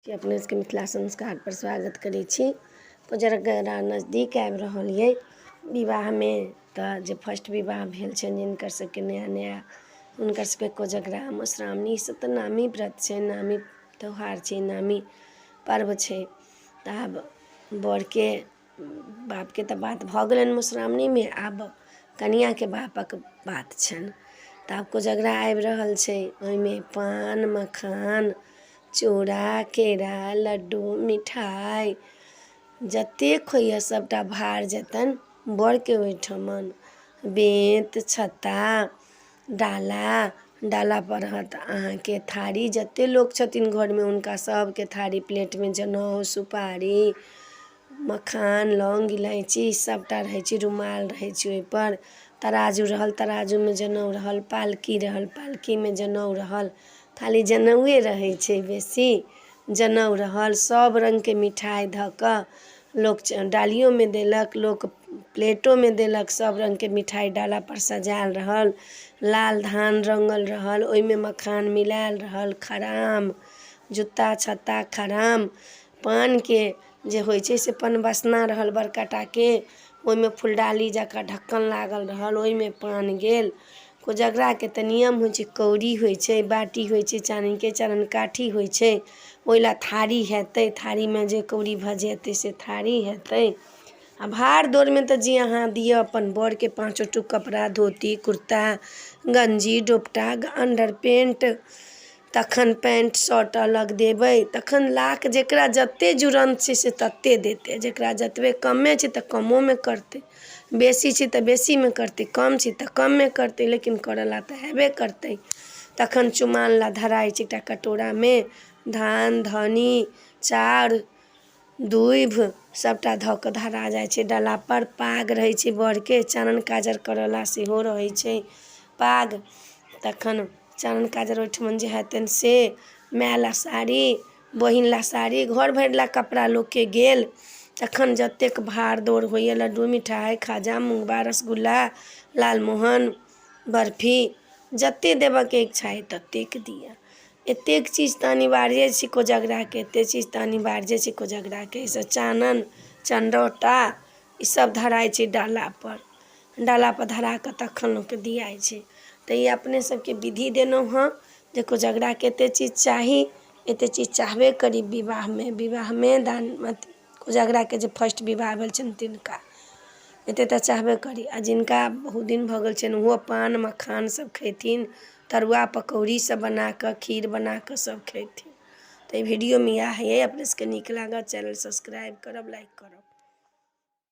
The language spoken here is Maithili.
अपने सबके मिथिला संस्कार पर स्वागत करै छी। कोजगरा नजदीक आबि रहल ये विवाह में तऽ जे फर्स्ट विवाह भेल छनि जिनकर सबके नया नया हुनकर सबके कोजगरा मधुश्रावणी सब तऽ नामी व्रत छै, नामी त्यौहार छै, नामी पर्व छै। तऽ आब बरके बापके तऽ बात भऽ गेलनि मधुश्रावणी में, आब कनियाके बापक बात छनि। तऽ आब कोजगरा आबि रहल छै, ओहिमे पान मखान चूड़ा केरा लड्डू मिठाई जतेक होइए सबटा भार जेतनि बरके ओहिठमन। बेंत छत्ता डाला पर रहत अहाँके थारी, जते लोक छथिन घरमे हुनका सबके थारी प्लेटमे जनउ सुपारी मखान लौंग इलायची सबटा रहै छै, रुमाल रहै छै ओहिपर, तराजू रहल तराजूमे जनउ रहल, पालकी रहल पालकीमे जनउ रहल, खाली जनउए रहै छै बेसी, जनउ रहल। सब रंगके मिठाई धऽ कऽ लोक डालियोमे देलक, लोक प्लेटोमे देलक, सब रंगके मिठाई डाला पर सजायल रहल, लाल धान रंगल रहल, ओहिमे मखान मिलायल रहल, खराम जूता छत्ता खराम पानके जे होइ छै से पनबसना रहल बड़का टाके, ओहिमे फुलडाली जकाँ ढक्कन लागल रहल, ओहिमे पान गेल। कोजगराके तऽ नियम होइ छै, कौड़ी होइ छै, बाटी होइ छै चानीके, चरण काठी होइ छै, ओहि ला थारी हेतै, थारीमे जे कौड़ी भजेतै से थारी हेतै। आ भाड़ दौड़मे तऽ जे अहाँ दिअ अपन बरके पाँचो टुक कपड़ा धोती कुर्ता गंजी डोपटा अंडर पेंट, तखन पैंट शर्ट अलग देबै, तखन लाख जेकरा जते जुड़न्त छै से तते देतै, जेकरा जतबे कमे छै तऽ कमोमे करतै, बेसी छै तऽ बेसीमे करतै, कम छै तऽ कममे करतै, लेकिन करऽ ला तऽ हेबे करतै। तखन चुमाओन ला धराइ छै एकटा कटोरामे, धान धनी चाउर दूभि सबटा धऽ कऽ धरा जाइ छै डाला पर। पाग रहै छै बरके, चानन काजर करऽ ला सेहो रहै छै पाग। तखन चानन काजर ओहिठमन जे हेतनि से, माय ला साड़ी बहिन ला साड़ी, घर भरि ला कपड़ा लोकके गेल। तखन जतेक भाड़ दौड़ होइए लड्डू मिठाई खाजा मुंगबा रसगुल्ला लालमोहन बर्फी जते देबऽके इच्छा अइ ततेक दिअ। एतेक चीज तऽ अनिवार्य छै कोजगराके, एतेक चीज तऽ अनिवार्य छै कोजगराके। ईसब चानन चंडौटा ईसब धराइ छै डाला पर धरा कऽ तखन लोकके दियाइ छै। तऽ ई अपने सबके विधि देलहुँ हँ जे कोजगराके एतेक चीज चाही, एतेक चीज चाहबे करी विवाहमे कोजगराके जे फर्स्ट विवाह भेल छनि तिनका एतेक तऽ चाहबे करी। आ जिनका बहुत दिन भऽ गेल छनि ओहो पान मखान सब खैथिन, तरुआ पकौड़ी सब बना कऽ खीर बना कऽ सब खैथिन। तऽ ई वीडियोमे इएह है, अपने सबके नीक लागत चैनल सब्सक्राइब करब लाइक करब।